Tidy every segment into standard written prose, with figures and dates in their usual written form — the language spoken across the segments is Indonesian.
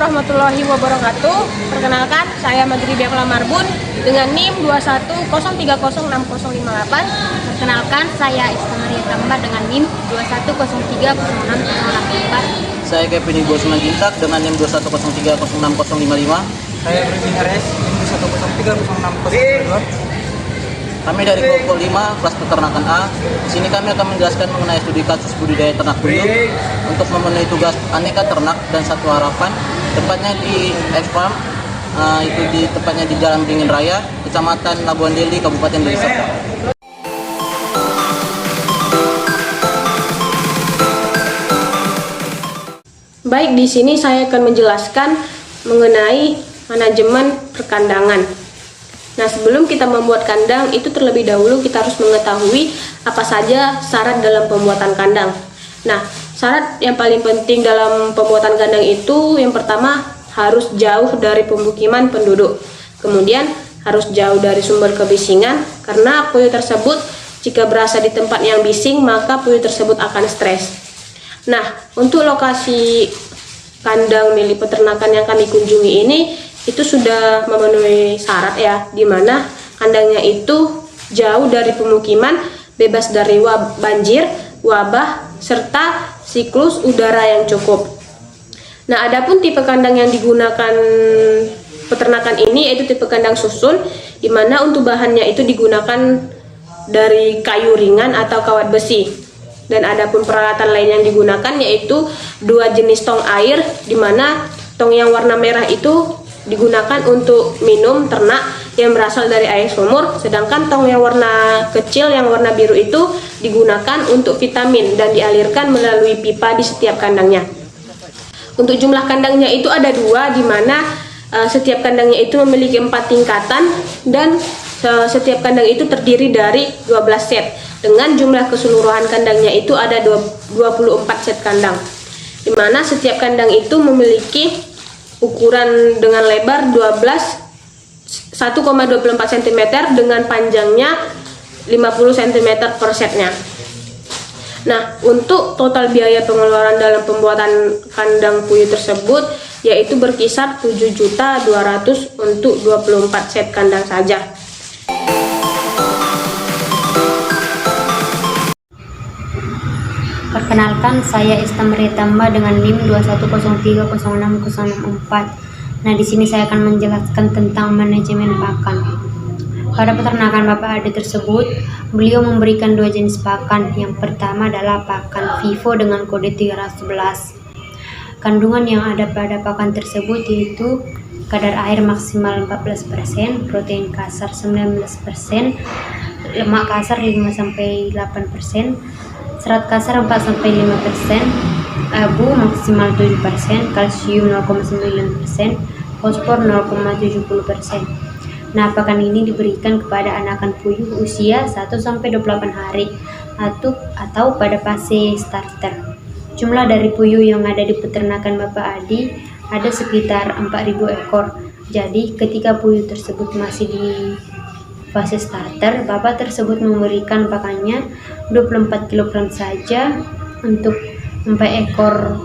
warahmatullahi wabarakatuh. Perkenalkan, saya Maghribia Marbun dengan NIM 21030608. Perkenalkan, saya Istimaria Tamba dengan NIM 21030608. Saya Kevin Ibu Simanjuntak dengan NIM 21030655. Saya Brevin RS, NIM 21030602. Kami dari kelompok 5 kelas peternakan A. Di sini kami akan menjelaskan mengenai studi kasus budidaya ternak puyuh untuk memenuhi tugas aneka ternak dan satu harapan. Tepatnya di X-Farm, itu tepatnya di Jalan Beringin Raya, Kecamatan Labuan Deli, Kabupaten Deli Serdang. Baik, di sini saya akan menjelaskan mengenai manajemen perkandangan. Nah, sebelum kita membuat kandang, itu terlebih dahulu kita harus mengetahui apa saja syarat dalam pembuatan kandang. Nah, syarat yang paling penting dalam pembuatan kandang itu yang pertama harus jauh dari pemukiman penduduk. Kemudian harus jauh dari sumber kebisingan, karena puyuh tersebut jika berasa di tempat yang bising, maka puyuh tersebut akan stres. Nah, untuk lokasi kandang milik peternakan yang kami kunjungi ini itu sudah memenuhi syarat ya, dimana kandangnya itu jauh dari pemukiman, bebas dari banjir, wabah, serta siklus udara yang cukup. Nah, adapun tipe kandang yang digunakan peternakan ini yaitu tipe kandang susun, dimana untuk bahannya itu digunakan dari kayu ringan atau kawat besi. Dan adapun peralatan lain yang digunakan yaitu 2 jenis tong air, dimana tong yang warna merah itu digunakan untuk minum ternak yang berasal dari air sumur, sedangkan tong yang warna kecil yang warna biru itu digunakan untuk vitamin dan dialirkan melalui pipa di setiap kandangnya. Untuk jumlah kandangnya itu ada 2, di mana setiap kandangnya itu memiliki 4 tingkatan dan setiap kandang itu terdiri dari 12 set, dengan jumlah keseluruhan kandangnya itu ada 24 set kandang, di mana setiap kandang itu memiliki ukuran dengan lebar 1,24 cm dengan panjangnya 50 cm per setnya. Nah, untuk total biaya pengeluaran dalam pembuatan kandang puyuh tersebut yaitu berkisar 7.200.000 untuk 24 set kandang saja. Perkenalkan, saya Istimaria Tamba dengan NIM 21030604. Nah, di sini saya akan menjelaskan tentang manajemen pakan. Pada peternakan Bapak Ade tersebut, beliau memberikan 2 jenis pakan. Yang pertama adalah pakan Vivo dengan kode 311. Kandungan yang ada pada pakan tersebut yaitu kadar air maksimal 14%, protein kasar 19%, lemak kasar 5-8%, serat kasar 4-5%, abu maksimal 7%, kalsium 0,9%, fosfor 0,70%. Nah, pakan ini diberikan kepada anakan puyuh usia 1-28 hari atau pada fase starter. Jumlah dari puyuh yang ada di peternakan Bapak Adi ada sekitar 4.000 ekor. Jadi, ketika puyuh tersebut masih di fase starter, Bapak tersebut memberikan pakannya 24 kg saja untuk 4 ekor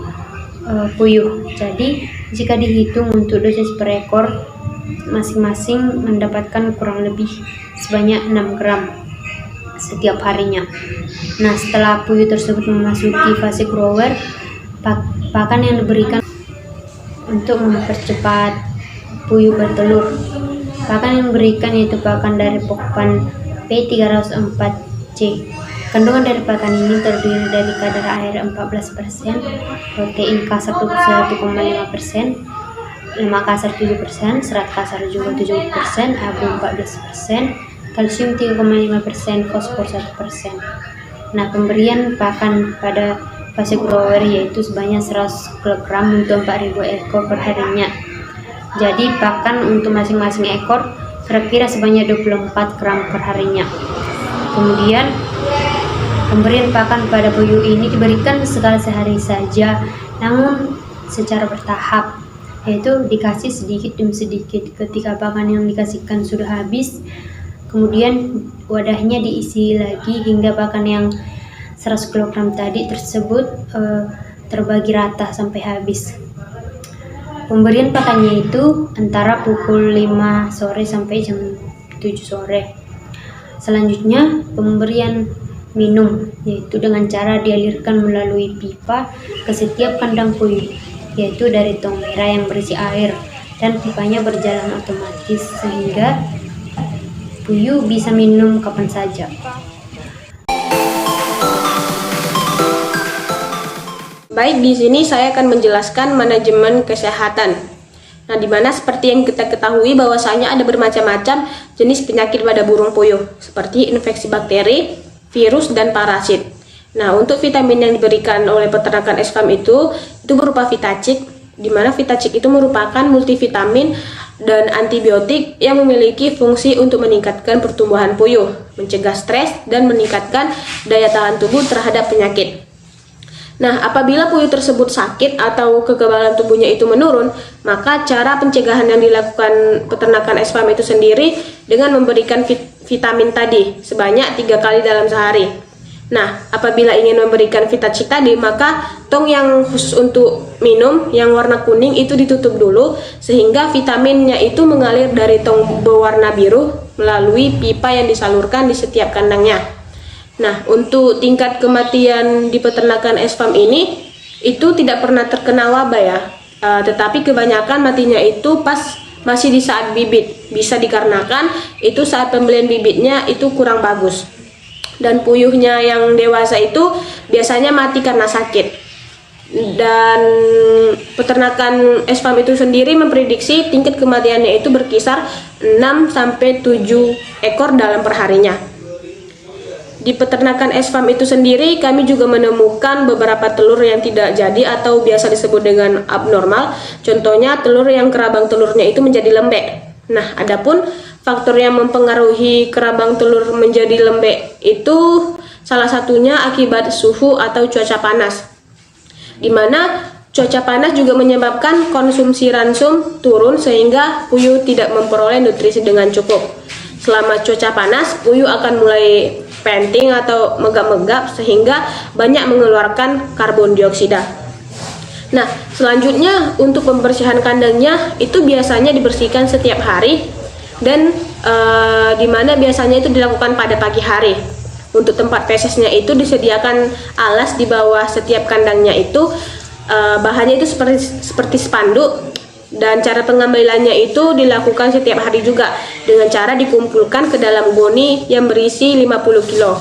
puyuh. Jadi jika dihitung untuk dosis per ekor, masing-masing mendapatkan kurang lebih sebanyak 6 gram setiap harinya. Nah, setelah puyuh tersebut memasuki fase grower, pakan yang diberikan untuk mempercepat puyuh bertelur. Pakan yang diberikan yaitu pakan dari Pokpan P304C. Kandungan dari pakan ini terdiri dari kadar air 14%, protein kasar 21,5%, lemak kasar 7%, serat kasar juga 7%, abu 14%, kalsium 3,5%, fosfor 1%. Nah, pemberian pakan pada fase grower yaitu sebanyak 100 kg untuk 4.000 ekor per harinya. Jadi pakan untuk masing-masing ekor kira-kira sebanyak 24 gram per harinya. Kemudian pemberian pakan pada puyuh ini diberikan sekali sehari saja, namun secara bertahap, yaitu dikasih sedikit demi sedikit. Ketika pakan yang dikasihkan sudah habis, kemudian wadahnya diisi lagi hingga pakan yang 100 kg tadi tersebut terbagi rata sampai habis. Pemberian pakannya itu antara pukul 5 sore sampai jam 7 sore. Selanjutnya pemberian minum, yaitu dengan cara dialirkan melalui pipa ke setiap kandang puyuh, yaitu dari tong merah yang berisi air, dan pipanya berjalan otomatis sehingga puyuh bisa minum kapan saja. Baik, di sini saya akan menjelaskan manajemen kesehatan. Nah, di mana seperti yang kita ketahui bahwasanya ada bermacam-macam jenis penyakit pada burung puyuh, seperti infeksi bakteri, virus, dan parasit. Nah, untuk vitamin yang diberikan oleh peternakan S-Farm itu berupa Vitacik, di mana Vitacik itu merupakan multivitamin dan antibiotik yang memiliki fungsi untuk meningkatkan pertumbuhan puyuh, mencegah stres, dan meningkatkan daya tahan tubuh terhadap penyakit. Nah, apabila puyuh tersebut sakit atau kekebalan tubuhnya itu menurun, maka cara pencegahan yang dilakukan peternakan S-Farm itu sendiri dengan memberikan vitamin tadi sebanyak 3 kali dalam sehari. Nah, apabila ingin memberikan Vitacik tadi, maka tong yang khusus untuk minum yang warna kuning itu ditutup dulu sehingga vitaminnya itu mengalir dari tong berwarna biru melalui pipa yang disalurkan di setiap kandangnya. Nah, untuk tingkat kematian di peternakan S-Farm ini itu tidak pernah terkena wabah ya, tetapi kebanyakan matinya itu pas masih di saat bibit. Bisa dikarenakan itu saat pembelian bibitnya itu kurang bagus. Dan puyuhnya yang dewasa itu biasanya mati karena sakit. Dan peternakan S-Farm itu sendiri memprediksi tingkat kematiannya itu berkisar 6-7 ekor dalam perharinya. Di peternakan S-Farm itu sendiri kami juga menemukan beberapa telur yang tidak jadi atau biasa disebut dengan abnormal. Contohnya telur yang kerabang telurnya itu menjadi lembek. Nah, adapun faktor yang mempengaruhi kerabang telur menjadi lembek itu salah satunya akibat suhu atau cuaca panas. Di mana cuaca panas juga menyebabkan konsumsi ransum turun sehingga puyuh tidak memperoleh nutrisi dengan cukup. Selama cuaca panas, puyuh akan mulai panting atau megap-megap sehingga banyak mengeluarkan karbon dioksida. Nah, selanjutnya untuk pembersihan kandangnya itu biasanya dibersihkan setiap hari dan di mana biasanya itu dilakukan pada pagi hari. Untuk tempat fesesnya itu disediakan alas di bawah setiap kandangnya itu bahannya itu seperti spanduk. Dan cara pengambilannya itu dilakukan setiap hari juga dengan cara dikumpulkan ke dalam goni yang berisi 50 kilo.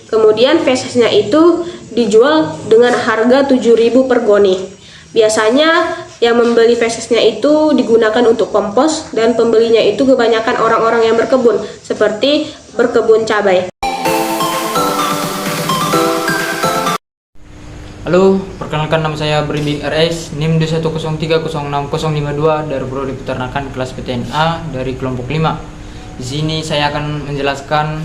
Kemudian fesesnya itu dijual dengan harga 7.000 per goni. Biasanya yang membeli fesesnya itu digunakan untuk kompos dan pembelinya itu kebanyakan orang-orang yang berkebun seperti berkebun cabai. Halo, perkenalkan nama saya Brimbing RS, NIM 210306052 dari Prodi Peternakan kelas PTNA dari kelompok 5. Di sini saya akan menjelaskan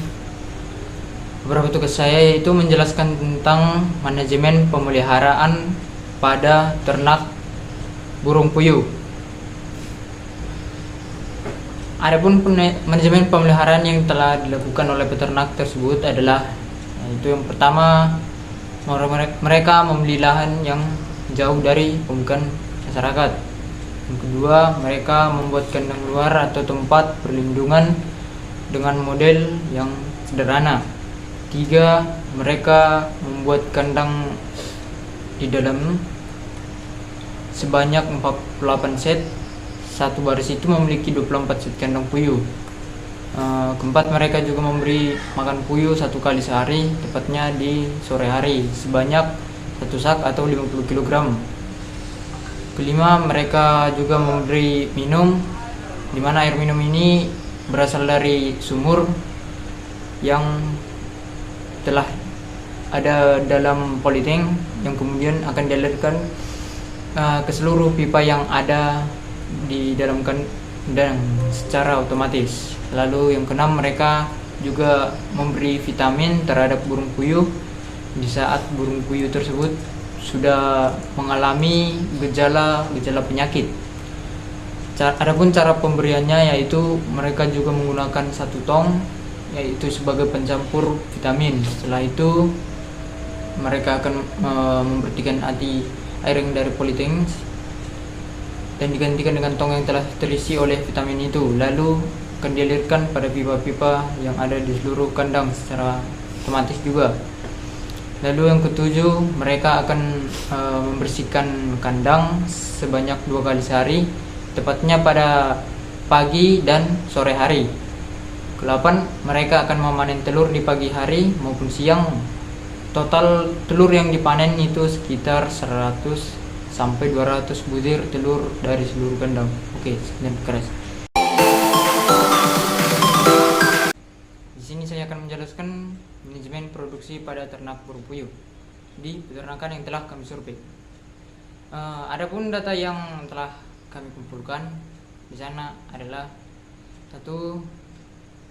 beberapa tugas saya, yaitu menjelaskan tentang manajemen pemeliharaan pada ternak burung puyuh. Adapun manajemen pemeliharaan yang telah dilakukan oleh peternak tersebut adalah, yaitu yang pertama, mereka membeli lahan yang jauh dari pemukiman masyarakat. Yang kedua, mereka membuat kandang luar atau tempat perlindungan dengan model yang sederhana. Tiga, mereka membuat kandang di dalam sebanyak 48 set. Satu baris itu memiliki 24 set kandang puyuh. Keempat, mereka juga memberi makan puyuh 1 kali sehari, tepatnya di sore hari, sebanyak 1 sak atau 50 kg. Kelima, mereka juga memberi minum, di mana air minum ini berasal dari sumur yang telah ada dalam politank yang kemudian akan dialirkan ke seluruh pipa yang ada di dalam kandang secara otomatis. Lalu yang keenam, mereka juga memberi vitamin terhadap burung puyuh di saat burung puyuh tersebut sudah mengalami gejala penyakit. Adapun cara pemberiannya, yaitu mereka juga menggunakan 1 tong, yaitu sebagai pencampur vitamin. Setelah itu mereka akan membersihkan anti airing dari politank dan digantikan dengan tong yang telah terisi oleh vitamin itu. Lalu akan dialirkan pada pipa-pipa yang ada di seluruh kandang secara otomatis juga. Lalu yang ketujuh, mereka akan membersihkan kandang sebanyak 2 kali sehari, tepatnya pada pagi dan sore hari. Ke-8, mereka akan memanen telur di pagi hari maupun siang. Total telur yang dipanen itu sekitar 100 sampai 200 butir telur dari seluruh kandang. Oke, sekian keras. Di sini saya akan menjelaskan manajemen produksi pada ternak burung puyuh di peternakan yang telah kami survei. Adapun data yang telah kami kumpulkan di sana adalah: 1.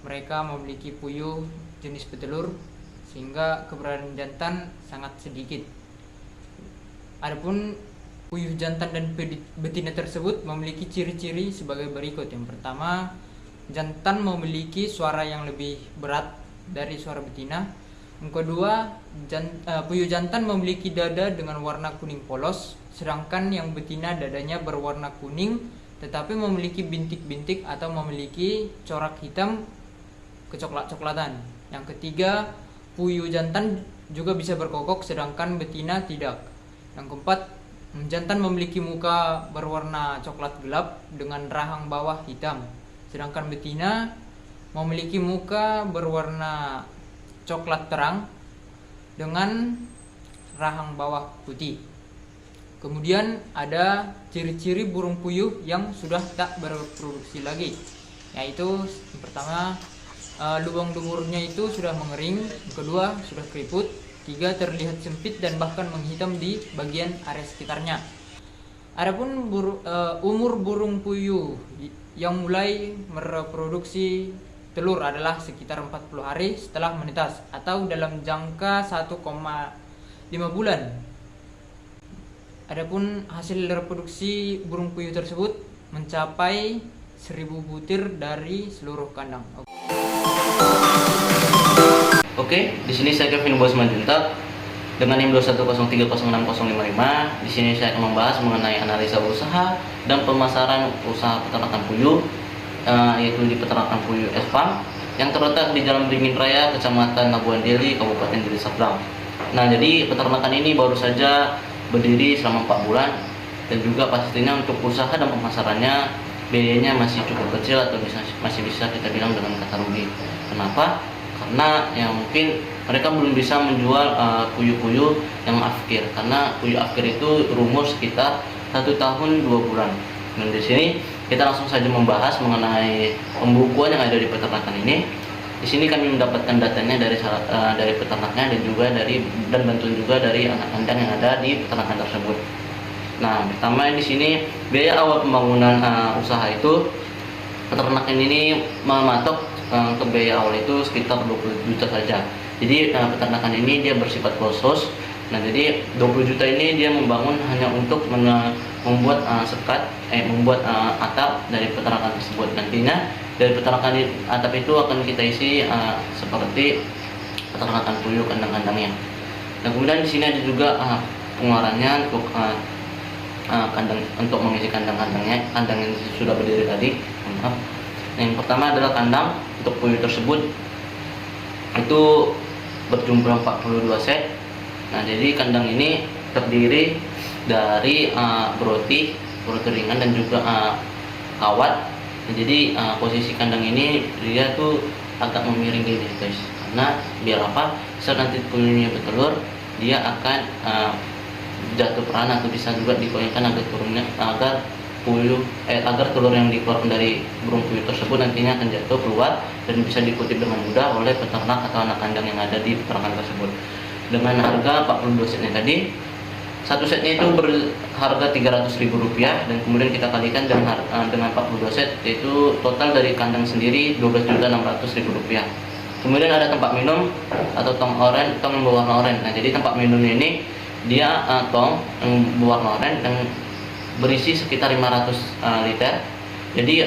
Mereka memiliki puyuh jenis petelur sehingga keberadaan jantan sangat sedikit. Adapun puyuh jantan dan betina tersebut memiliki ciri-ciri sebagai berikut. Yang pertama, jantan memiliki suara yang lebih berat dari suara betina. Yang kedua, puyuh jantan memiliki dada dengan warna kuning polos, sedangkan yang betina dadanya berwarna kuning tetapi memiliki bintik-bintik atau memiliki corak hitam kecoklat-coklatan. Yang ketiga, puyuh jantan juga bisa berkokok sedangkan betina tidak. Yang keempat, jantan memiliki muka berwarna coklat gelap dengan rahang bawah hitam, sedangkan betina memiliki muka berwarna coklat terang dengan rahang bawah putih. Kemudian ada ciri-ciri burung puyuh yang sudah tak berproduksi lagi, yaitu yang pertama, lubang dumurnya itu sudah mengering. Yang kedua, sudah keriput. 3, terlihat sempit dan bahkan menghitam di bagian area sekitarnya. Adapun umur burung puyuh yang mulai mereproduksi telur adalah sekitar 40 hari setelah menetas atau dalam jangka 1,5 bulan. Adapun hasil reproduksi burung puyuh tersebut mencapai 1000 butir dari seluruh kandang. Oke, di sini saya Kevin Bos Majuntak dengan NIM 210306055. Di sini saya akan membahas mengenai analisa usaha dan pemasaran usaha peternakan puyuh, yaitu di peternakan puyuh S-Farm yang terletak di Jalan Beringin Raya, Kecamatan Labuan Deli, Kabupaten Deli Serdang. Nah, jadi peternakan ini baru saja berdiri selama 4 bulan dan juga pastinya untuk usaha dan pemasarannya biayanya masih cukup kecil atau masih bisa kita bilang dengan kata rugi. Kenapa? Karena yang mungkin mereka belum bisa menjual puyuh-puyuh yang afkir, karena puyuh afkir itu berumur sekitar 1 tahun 2 bulan. Dan di sini kita langsung saja membahas mengenai pembukuan yang ada di peternakan ini. Di sini kami mendapatkan datanya dari peternaknya dan bantuan juga dari anak kandang yang ada di peternakan tersebut. Nah, pertama di sini biaya awal pembangunan usaha itu peternakan ini mematok untuk biaya awal itu sekitar 20 juta saja. Jadi peternakan ini dia bersifat close. Nah, jadi 20 juta ini dia membangun hanya untuk membuat membuat atap dari peternakan tersebut. Nantinya dari peternakan atap itu akan kita isi seperti peternakan puyuh kandang-kandangnya. Dan kemudian di sini ada juga pengeluarannya untuk kandang, untuk mengisi kandang-kandangnya, kandang yang sudah berdiri tadi. Yang pertama adalah kandang untuk puyuh tersebut itu berjumlah 42 set. Nah, jadi kandang ini terdiri dari broti ringan dan juga kawat. Nah, jadi posisi kandang ini dia tuh agak memiring gini guys, karena biar apa, saat nanti puyuhnya bertelur dia akan jatuh perana atau bisa juga digoyangkan agar telur yang dikeluarkan dari burung puyuh tersebut nantinya akan jatuh keluar dan bisa dikutip dengan mudah oleh peternak atau anak kandang yang ada di peternakan tersebut. Dengan harga 42 setnya tadi, satu setnya itu berharga Rp300.000 dan kemudian kita kalikan dengan 42 set, yaitu total dari kandang sendiri Rp12.600.000. Kemudian ada tempat minum atau tong yang berwarna oranye. Nah, jadi tempat minumnya ini dia tong yang berwarna oranye yang berisi sekitar 500 liter. Jadi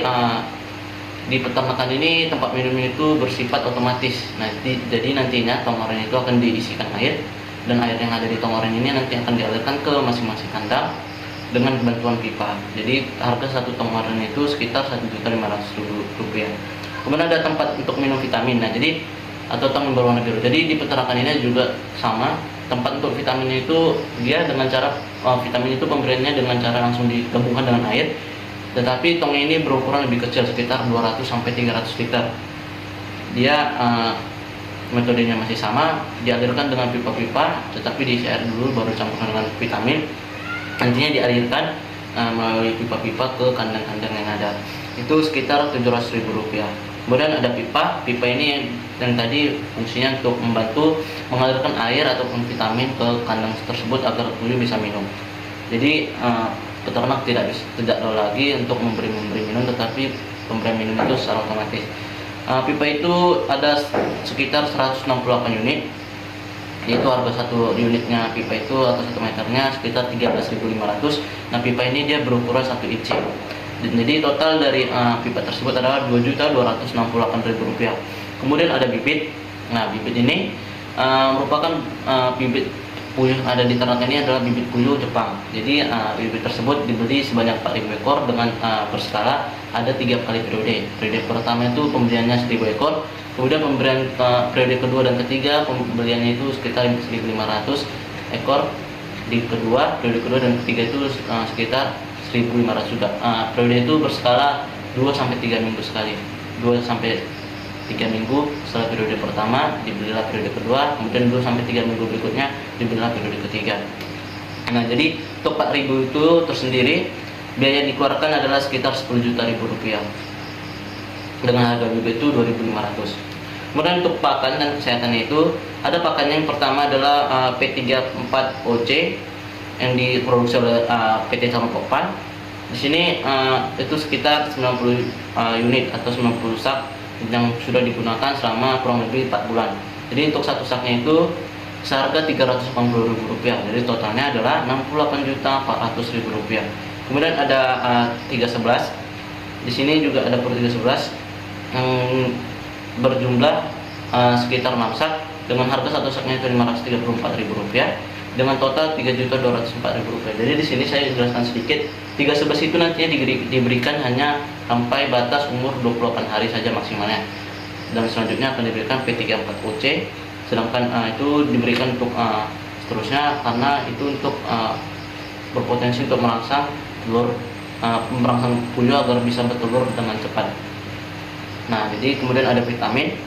di peternakan ini tempat minumnya itu bersifat otomatis. Jadi nantinya tong oranye itu akan diisikan air, dan air yang ada di tong oranye ini nanti akan dialirkan ke masing-masing kandang dengan bantuan pipa. Jadi harga satu tong aren itu sekitar 1.500.000 rupiah. Kemudian ada tempat untuk minum vitamin. Nah, jadi atau tong berwarna biru. Jadi di peternakan ini juga sama, tempat untuk vitaminnya itu dia dengan cara vitamin itu pemberiannya dengan cara langsung digabungkan dengan air. Tetapi tong ini berukuran lebih kecil, sekitar 200 sampai 300 liter. Dia metodenya masih sama, dialirkan dengan pipa-pipa, tetapi diisi air dulu baru campurkan dengan vitamin. Nantinya dialirkan melalui pipa-pipa ke kandang-kandang yang ada. Itu sekitar 700.000 rupiah. Kemudian ada pipa ini yang tadi fungsinya untuk membantu mengalirkan air ataupun vitamin ke kandang tersebut agar puyuh bisa minum. Jadi peternak tidak perlu lagi untuk memberi minum, tetapi pemberian minum itu secara otomatis. Pipa itu ada sekitar 168 unit, yaitu harga satu unitnya pipa itu atau 1 meternya sekitar 13.500. Nah, pipa ini dia berukuran 1 inci. Jadi total dari pipa tersebut adalah 2.268.000 rupiah. Kemudian ada bibit. Nah, bibit ini merupakan bibit puyuh ada di ternak ini adalah bibit puyuh Jepang. Jadi bibit tersebut dibeli sebanyak 4.000 ekor dengan berskala ada 3 kali periode. Periode pertama itu pembeliannya 1.000 ekor. Kemudian pemberian periode kedua dan ketiga pembeliannya itu sekitar 1.500 ekor. Di periode kedua dan ketiga itu sekitar 1.500 juga. Periode itu berskala 2 sampai 3 minggu sekali. 2 sampai 3 minggu setelah periode pertama dibelilah periode kedua, kemudian 2 sampai 3 minggu berikutnya dibelilah periode ketiga. Nah, jadi untuk 4.000 itu tersendiri biaya dikeluarkan adalah sekitar 10 juta rupiah. Dengan harga bibit itu 2.500. Kemudian untuk pakan dan kesehatannya itu ada pakannya yang pertama adalah P34OC yang diproduksi oleh PT Sampokpan. Di sini itu sekitar 90 unit atau 90 sak yang sudah digunakan selama kurang lebih 4 bulan. Jadi untuk satu saknya itu seharga 380.000 rupiah. Jadi totalnya adalah 68.400.000 rupiah. Kemudian ada 311. Di sini juga ada Pro 311 yang berjumlah sekitar 6 sak dengan harga satu saknya itu 534.000 rupiah. Dengan total 3.204.000 rupiah. Jadi di sini saya jelaskan sedikit. 311 itu nantinya diberikan hanya sampai batas umur 28 hari saja maksimalnya. Dan selanjutnya akan diberikan P34OC. Sedangkan itu diberikan untuk seterusnya karena itu untuk berpotensi untuk merangsang telur, merangsang puyuh agar bisa bertelur dengan cepat. Nah, jadi kemudian ada vitamin.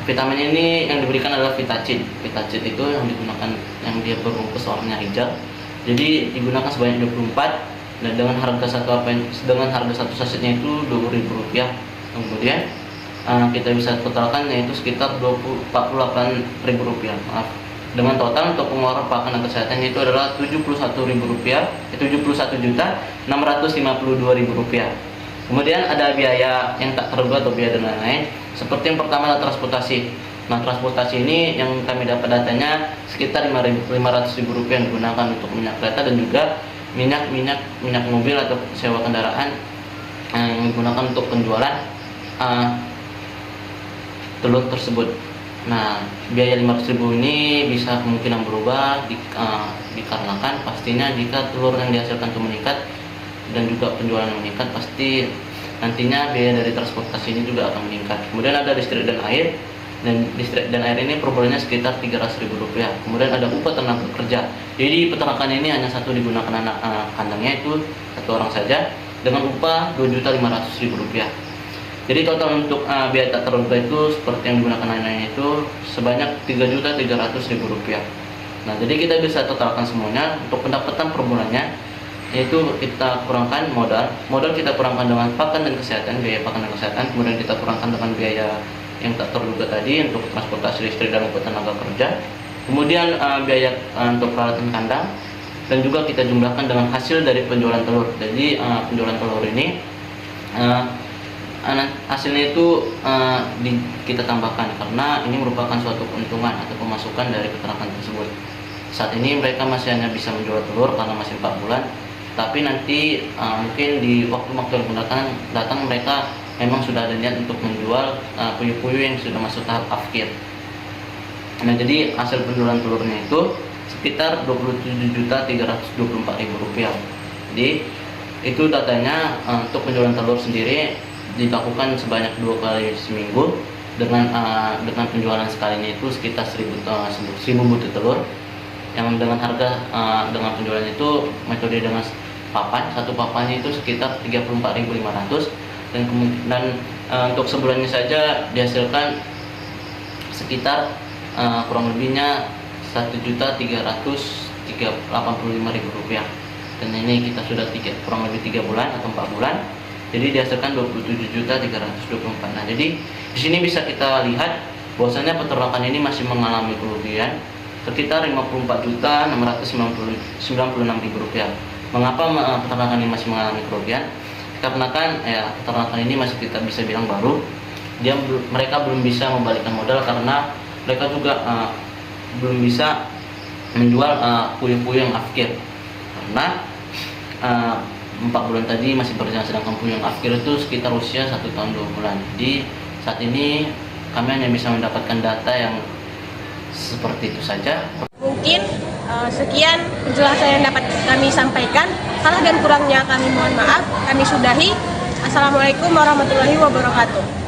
Vitamin ini yang diberikan adalah Vitacid. Vitacid itu yang digunakan yang dia berbungkus warnanya hijau. Jadi digunakan sebanyak 24 dan dengan harga satu sasetnya itu 20.000 rupiah. Kemudian kita bisa totalkan yaitu sekitar 48.000 rupiah. Maaf. Dengan total untuk pengeluaran pakan dan kesehatannya itu adalah 71.000 rupiah, 71.652.000 rupiah. Kemudian ada biaya yang tak terduga atau biaya dan lain-lain. Seperti yang pertama adalah transportasi. Nah, transportasi ini yang kami dapat datanya sekitar 500.000 rupiah yang digunakan untuk minyak kereta dan juga minyak mobil atau sewa kendaraan yang digunakan untuk penjualan telur tersebut. Nah, biaya 500.000 ini bisa kemungkinan berubah dikarenakan pastinya jika telur yang dihasilkan itu meningkat dan juga penjualan yang meningkat, pasti nantinya biaya dari transportasi ini juga akan meningkat. Kemudian ada listrik dan air. Dan listrik dan air ini per bulannya sekitar 300.000 rupiah. Kemudian ada upah tenaga kerja. Jadi peternakan ini hanya satu digunakan anak kandangnya itu satu orang saja dengan upah 2.500.000 rupiah. Jadi total untuk biaya tak terduga itu seperti yang digunakan lainnya itu sebanyak 3.300.000 rupiah. Nah, jadi kita bisa totalkan semuanya untuk pendapatan per bulannya, yaitu kita kurangkan modal kita kurangkan dengan pakan dan kesehatan, biaya pakan dan kesehatan, kemudian kita kurangkan dengan biaya yang tak terduga tadi untuk transportasi listrik dan upah tenaga kerja, kemudian biaya untuk peralatan kandang, dan juga kita jumlahkan dengan hasil dari penjualan telur. Jadi penjualan telur ini hasilnya itu kita tambahkan karena ini merupakan suatu keuntungan atau pemasukan dari peternakan tersebut. Saat ini mereka masih hanya bisa menjual telur karena masih 4 bulan, tapi nanti mungkin di waktu-waktu yang datang mereka memang sudah ada niat untuk menjual puyuh-puyuh yang sudah masuk tahap afkir. Nah, jadi hasil penjualan telurnya itu sekitar 27.324.000 rupiah. Jadi itu datanya untuk penjualan telur sendiri dilakukan sebanyak 2 kali seminggu dengan penjualan sekalinya itu sekitar 1000 butir telur, yang dengan harga dengan penjualan itu metode dengan papan, satu papannya itu sekitar 34.500, dan untuk sebulannya saja dihasilkan sekitar kurang lebihnya 1.385.000 rupiah. Dan ini kita sudah kurang lebih 3 bulan atau 4 bulan, jadi dihasilkan 27.324. Nah, jadi di sini bisa kita lihat bahwasanya peternakan ini masih mengalami kerugian sekitar 54.696.000 rupiah. Mengapa peternakan ini masih mengalami kerugian? Karena kan peternakan ini masih kita bisa bilang baru. Mereka belum bisa membalikkan modal karena mereka juga belum bisa menjual puyuh-puyuh yang afkir, karena 4 bulan tadi masih berjalan, sedangkan puyuh yang afkir itu sekitar usia 1 tahun 2 bulan. Jadi saat ini kami hanya bisa mendapatkan data yang seperti itu saja. Mungkin sekian penjelasan yang dapat kami sampaikan. Salah dan kurangnya kami mohon maaf. Kami sudahi. Assalamualaikum warahmatullahi wabarakatuh.